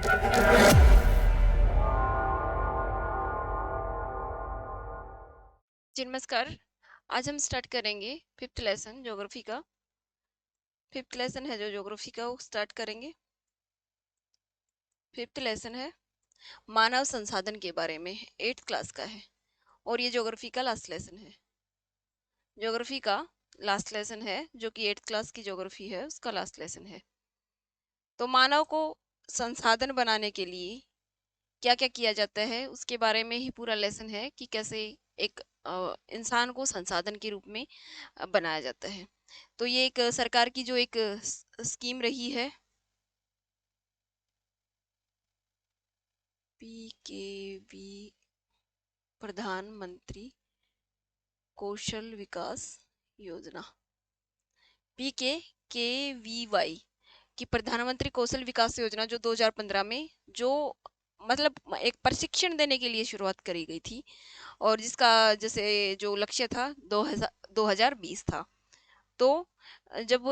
जी नमस्कार। आज हम स्टार्ट करेंगे फिफ्थ लेसन ज्योग्राफी का। फिफ्थ लेसन है जो ज्योग्राफी का, वो स्टार्ट करेंगे। फिफ्थ लेसन है मानव संसाधन के बारे में, 8th क्लास का है और ये ज्योग्राफी का लास्ट लेसन है। ज्योग्राफी का लास्ट लेसन है जो कि 8th क्लास की ज्योग्राफी है, उसका लास्ट लेसन है। तो मानव को संसाधन बनाने के लिए क्या क्या किया जाता है उसके बारे में ही पूरा लेसन है कि कैसे एक इंसान को संसाधन के रूप में बनाया जाता है। तो ये एक सरकार की जो एक स्कीम रही है, पीकेवी, प्रधानमंत्री कौशल विकास योजना, पीकेकेवीवाई की प्रधानमंत्री कौशल विकास योजना, जो 2015 में जो मतलब एक प्रशिक्षण देने के लिए शुरुआत करी गई थी और जिसका जैसे जो लक्ष्य था 2020 था। तो जब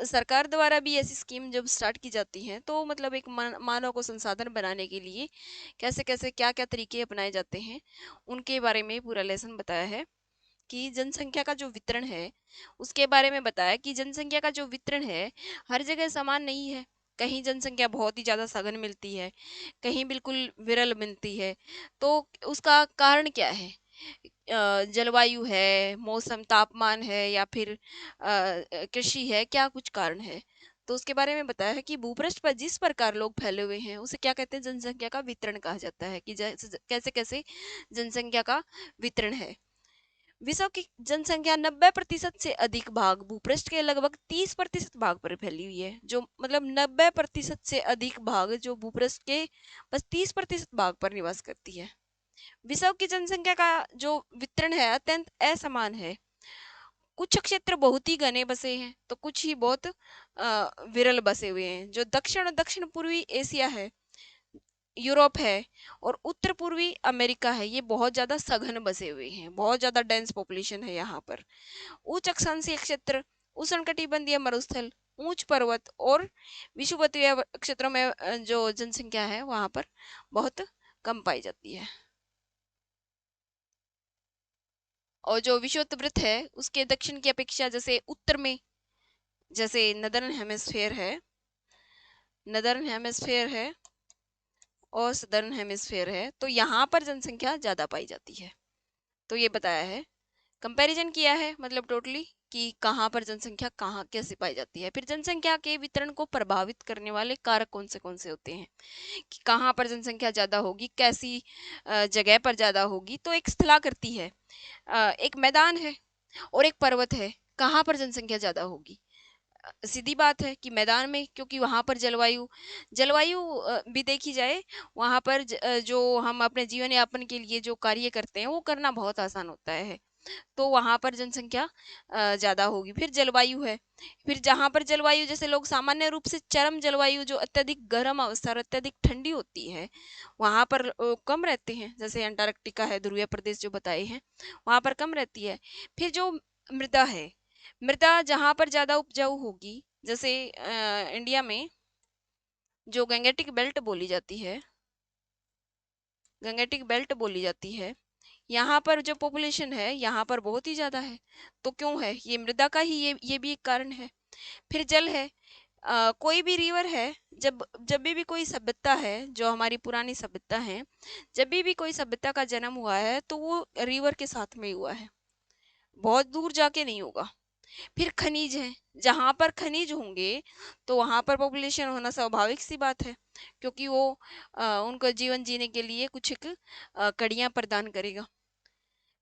सरकार द्वारा भी ऐसी स्कीम जब स्टार्ट की जाती है तो मतलब एक मानव को संसाधन बनाने के लिए कैसे कैसे क्या क्या तरीके अपनाए जाते हैं उनके बारे में पूरा लेसन बताया है। कि जनसंख्या का जो वितरण है उसके बारे में बताया कि जनसंख्या का जो वितरण है हर जगह समान नहीं है। कहीं जनसंख्या बहुत ही ज़्यादा सघन मिलती है, कहीं बिल्कुल विरल मिलती है। तो उसका कारण क्या है? जलवायु है, मौसम तापमान है, या फिर कृषि है, क्या कुछ कारण है? तो उसके बारे में बताया है कि भूपृष्ठ पर जिस प्रकार लोग फैले हुए हैं उसे क्या कहते हैं, जनसंख्या का वितरण कहा जाता है। कि कैसे कैसे जनसंख्या का वितरण है। विश्व की जनसंख्या 90% से अधिक भाग भूपृष्ठ के लगभग 30% भाग पर फैली हुई है। जो मतलब 90% से अधिक भाग जो भूपृष्ठ के बस 30% भाग पर निवास करती है। विश्व की जनसंख्या का जो वितरण है अत्यंत असमान है। कुछ क्षेत्र बहुत ही घने बसे हैं तो कुछ ही बहुत विरल बसे हुए हैं। जो दक्षिण और दक्षिण पूर्वी एशिया है, यूरोप है और उत्तर पूर्वी अमेरिका है, ये बहुत ज्यादा सघन बसे हुए हैं, बहुत ज्यादा डेंस पॉपुलेशन है यहाँ पर। उच्च अक्षांशीय क्षेत्र, उष्णकटिबंधीय मरुस्थल, ऊंच पर्वत और विषुवतीय क्षेत्रों में जो जनसंख्या है वहां पर बहुत कम पाई जाती है। और जो विषुवत है उसके दक्षिण की अपेक्षा जैसे उत्तर में, जैसे नदर्न हेमिस्फेयर है और सदर्न हेमिस्फेयर है, तो यहाँ पर जनसंख्या ज्यादा पाई जाती है। तो ये बताया है, कंपैरिजन किया है मतलब टोटली कि कहाँ पर जनसंख्या कहाँ कैसे पाई जाती है। फिर जनसंख्या के वितरण को प्रभावित करने वाले कारक कौन से होते हैं, कि कहाँ पर जनसंख्या ज्यादा होगी, कैसी जगह पर ज्यादा होगी। तो एक स्थलाकृति है, एक मैदान है और एक पर्वत है, कहाँ पर जनसंख्या ज्यादा होगी? सीधी बात है कि मैदान में, क्योंकि वहां पर जलवायु जलवायु भी देखी जाए, वहां पर जो हम अपने जीवन यापन के लिए जो कार्य करते हैं वो करना बहुत आसान होता है। तो वहां पर जनसंख्या ज्यादा होगी। फिर जलवायु है, फिर जहां पर जलवायु जैसे लोग सामान्य रूप से चरम जलवायु जो अत्यधिक गर्म अवस्था और अत्यधिक ठंडी होती है वहां पर कम रहते हैं, जैसे अंटार्कटिका है, ध्रुवीय प्रदेश जो बताए हैं, वहां पर कम रहती है। फिर जो मृदा है, मृदा जहां पर ज्यादा उपजाऊ होगी, जैसे इंडिया में जो गंगेटिक बेल्ट बोली जाती है, यहाँ पर जो पॉपुलेशन है यहाँ पर बहुत ही ज्यादा है। तो क्यों है? ये मृदा का ही ये भी एक कारण है। फिर जल है, कोई भी रिवर है, जब भी कोई सभ्यता है, जो हमारी पुरानी सभ्यता है, जब भी कोई सभ्यता का जन्म हुआ है तो वो रिवर के साथ में ही हुआ है, बहुत दूर जाके नहीं होगा। फिर खनिज है, जहां पर खनिज होंगे तो वहां पर पॉपुलेशन होना स्वाभाविक सी बात है, क्योंकि वो उनको जीवन जीने के लिए कुछ एक कड़ियां प्रदान करेगा।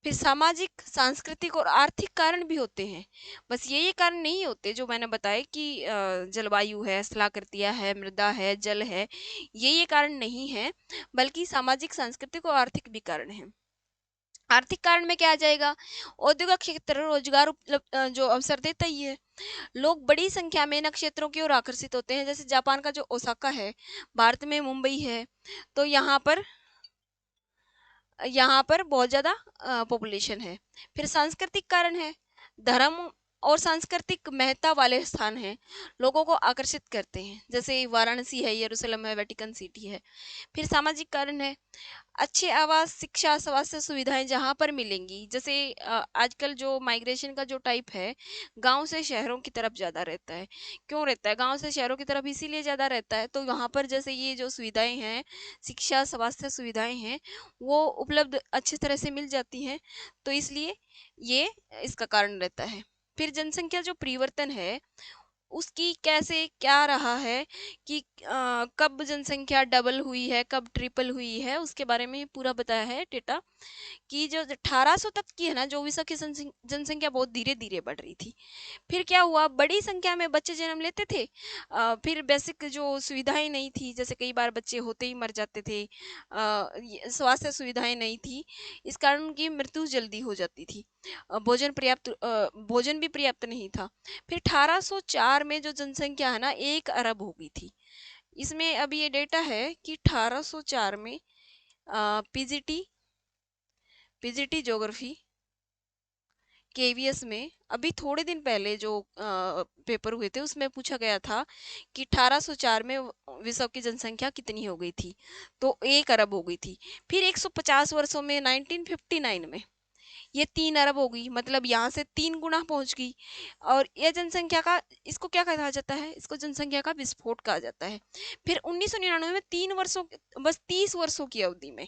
फिर सामाजिक, सांस्कृतिक और आर्थिक कारण भी होते हैं। बस ये कारण नहीं होते जो मैंने बताए कि जलवायु है, स्थलाकृतियां है, मृदा है, जल है, ये कारण नहीं है, बल्कि सामाजिक, सांस्कृतिक और आर्थिक भी कारण है। आर्थिक कारण में क्या आ जाएगा? औद्योगिक क्षेत्र रोजगार जो अवसर देता ही है। लोग बड़ी संख्या में इन क्षेत्रों की ओर आकर्षित होते हैं, जैसे जापान का जो ओसाका है, भारत में मुंबई है, तो यहाँ पर बहुत ज्यादा पॉपुलेशन है। फिर सांस्कृतिक कारण है, धर्म और सांस्कृतिक महत्ता वाले स्थान हैं, लोगों को आकर्षित करते हैं, जैसे वाराणसी है, यरूशलेम है, वेटिकन सिटी है। फिर सामाजिक कारण है, अच्छे आवास, शिक्षा, स्वास्थ्य सुविधाएं जहाँ पर मिलेंगी, जैसे आजकल जो माइग्रेशन का जो टाइप है, गांव से शहरों की तरफ ज़्यादा रहता है। क्यों रहता है गांव से शहरों की तरफ? इसीलिए ज़्यादा रहता है, तो यहाँ पर जैसे ये जो सुविधाएं हैं, शिक्षा, स्वास्थ्य सुविधाएं हैं, वो उपलब्ध अच्छी तरह से मिल जाती हैं, तो इसलिए ये इसका कारण रहता है। फिर जनसंख्या जो परिवर्तन है, उसकी कैसे क्या रहा है कि कब जनसंख्या डबल हुई है, कब ट्रिपल हुई है, उसके बारे में पूरा बताया है डेटा। कि जो 1800 तक की है ना, जो विश्व की जनसंख्या बहुत धीरे धीरे बढ़ रही थी। फिर क्या हुआ, बड़ी संख्या में बच्चे जन्म लेते थे, फिर बेसिक जो सुविधाएं नहीं थी, जैसे कई बार बच्चे होते ही मर जाते थे, स्वास्थ्य सुविधाएं नहीं थी, इस कारण उनकी मृत्यु जल्दी हो जाती थी। भोजन भी पर्याप्त नहीं था। फिर 1804 में जो जनसंख्या है ना, 1 अरब हो गई थी। इसमें अभी ये डेटा है कि 1804 में पीजीटी पीजीटी ज्योग्राफी केवीएस में अभी थोड़े दिन पहले जो पेपर हुए थे, उसमें पूछा गया था कि 1804 में विश्व की जनसंख्या कितनी हो गई थी, तो 1 अरब हो गई थी। फिर 150 वर्षों में 1959 में ये 3 अरब हो गई, मतलब यहाँ से 3 गुना पहुंच गई। और ये जनसंख्या का, इसको क्या कहा जाता है, इसको जनसंख्या का विस्फोट कहा जाता है। फिर 1999 में 3 वर्षों, बस 30 वर्षों की अवधि में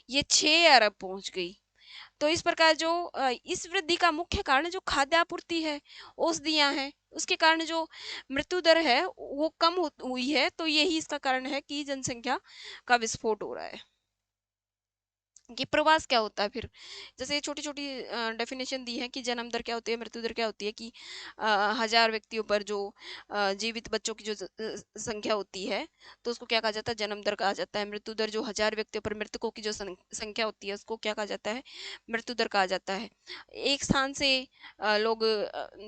ये 6 अरब पहुंच गई। तो इस प्रकार जो इस वृद्धि का मुख्य कारण जो खाद्य आपूर्ति है, औषधियां हैं, उसके कारण जो मृत्यु दर है वो कम हुई है, तो यही इसका कारण है कि जनसंख्या का विस्फोट हो रहा है। कि प्रवास क्या होता है फिर, जैसे छोटी छोटी डेफिनेशन दी है कि जन्म दर क्या होती है, मृत्यु दर क्या होती है, कि 1000 व्यक्तियों पर जो जीवित बच्चों की जो संख्या होती है, तो उसको क्या कहा जाता है, जन्म दर कहा जाता है। मृत्यु दर जो 1000 व्यक्तियों पर मृतकों की जो संख्या होती है, उसको क्या कहा जाता है, मृत्यु दर कहा जाता है। एक स्थान से लोग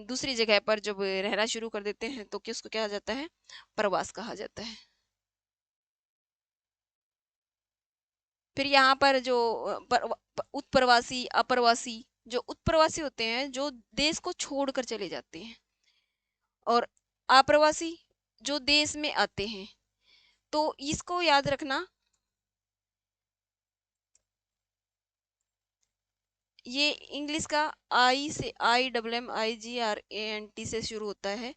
दूसरी जगह पर जब रहना शुरू कर देते हैं, तो किसको क्या जाता है, प्रवास कहा जाता है। फिर यहाँ पर जो उत्प्रवासी, अप्रवासी, जो उत्प्रवासी होते हैं जो देश को छोड़कर चले जाते हैं, और अप्रवासी जो देश में आते हैं, तो इसको याद रखना। ये इंग्लिश का IMMIGRANT से शुरू होता है,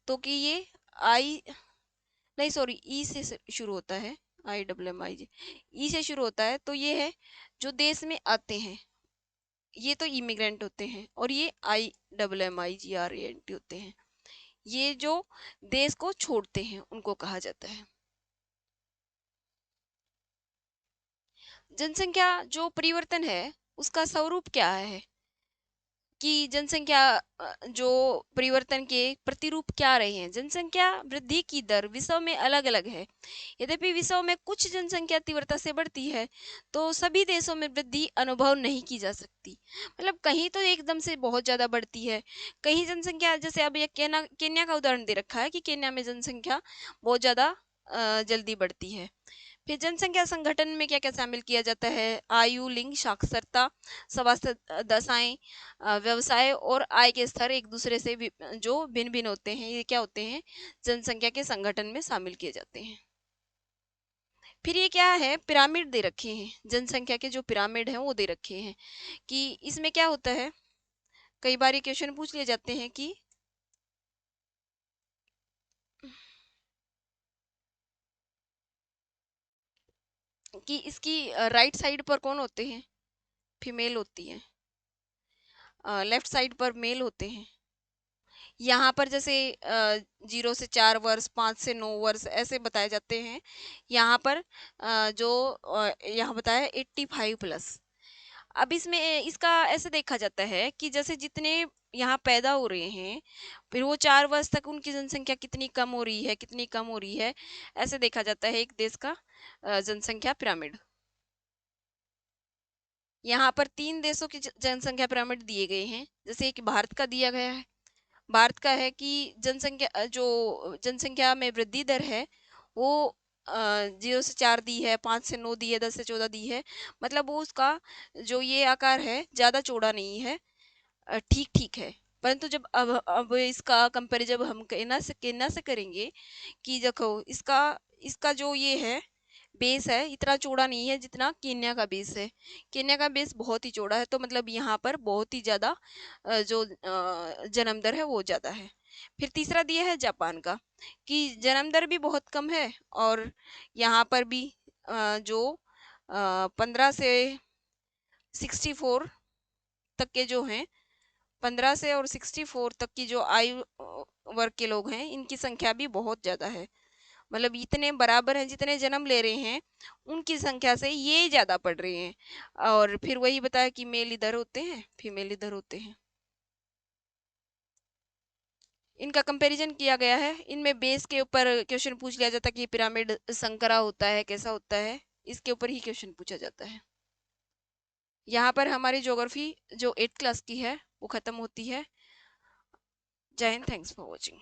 तो कि ये आई, नहीं सॉरी, ई से शुरू होता है, IMMIG, ई से शुरू होता है, तो ये है जो देश में आते हैं, ये तो इमिग्रेंट होते हैं, और ये IMMIGRANT होते हैं, ये जो देश को छोड़ते हैं, उनको कहा जाता है। जनसंख्या जो परिवर्तन है, उसका स्वरूप क्या है, कि जनसंख्या जो परिवर्तन के प्रतिरूप क्या रहे हैं। जनसंख्या वृद्धि की दर विश्व में अलग अलग है। यद्यपि विश्व में कुछ जनसंख्या तीव्रता से बढ़ती है, तो सभी देशों में वृद्धि अनुभव नहीं की जा सकती। मतलब कहीं तो एकदम से बहुत ज़्यादा बढ़ती है, कहीं जनसंख्या, जैसे अब ये केन्या का उदाहरण दे रखा है कि केन्या में जनसंख्या बहुत ज़्यादा जल्दी बढ़ती है। फिर जनसंख्या संगठन में क्या क्या शामिल किया जाता है, आयु, लिंग, साक्षरता, स्वास्थ्य दशाएं, व्यवसाय और आय के स्तर एक दूसरे से जो भिन्न भिन्न होते हैं, ये क्या होते हैं, जनसंख्या के संगठन में शामिल किए जाते हैं। फिर ये क्या है, पिरामिड दे रखे हैं, जनसंख्या के जो पिरामिड हैं वो दे रखे हैं, कि इसमें क्या होता है, कई बार ये क्वेश्चन पूछ लिए जाते हैं कि इसकी राइट साइड पर कौन होते हैं, फीमेल होती है, लेफ्ट साइड पर मेल होते हैं। यहाँ पर जैसे 0 से 4 वर्ष, 5 से 9 वर्ष ऐसे बताए जाते हैं। यहाँ पर जो यहाँ बताया 85+। अब इसमें इसका ऐसे देखा जाता है कि जैसे जितने यहाँ पैदा हो रहे हैं, फिर वो 4 वर्ष तक उनकी जनसंख्या कितनी कम हो रही है, कितनी कम हो रही है, ऐसे देखा जाता है एक देश का जनसंख्या पिरामिड। यहाँ पर 3 देशों की जनसंख्या पिरामिड दिए गए हैं। जैसे एक भारत का दिया गया है। भारत का है कि जनसंख्या जो जनसंख्या में वृद्धि दर है वो 0 से 4 दी है, 5 से 9 दी है, 10 से 14 दी है। मतलब वो उसका जो ये आकार है ज़्यादा चौड़ा नहीं है, ठीक ठीक है। परंतु जब अब इसका कंपेरिजन हम केन्या से करेंगे कि देखो इसका इसका जो ये है बेस है इतना चौड़ा नहीं है जितना केन्या का बेस है। केन्या का बेस बहुत ही चौड़ा है, तो मतलब यहाँ पर बहुत ही ज़्यादा जो जन्म दर है वो ज़्यादा है। फिर तीसरा दिया है जापान का कि जन्म दर भी बहुत कम है और यहाँ पर भी जो 15 से 64 तक के जो हैं, 15 से और 64 तक की जो आयु वर्ग के लोग हैं इनकी संख्या भी बहुत ज़्यादा है। मतलब इतने बराबर हैं जितने जन्म ले रहे हैं उनकी संख्या से ये ज़्यादा पड़ रहे हैं। और फिर वही बताया कि मेल इधर होते हैं फीमेल इधर होते हैं। इनका कंपैरिजन किया गया है। इनमें बेस के ऊपर क्वेश्चन पूछ लिया जाता है कि पिरामिड संकरा होता है कैसा होता है, इसके ऊपर ही क्वेश्चन पूछा जाता है। यहाँ पर हमारी ज्योग्राफी जो 8th क्लास की है वो खत्म होती है। जय हिंद, थैंक्स फॉर वॉचिंग।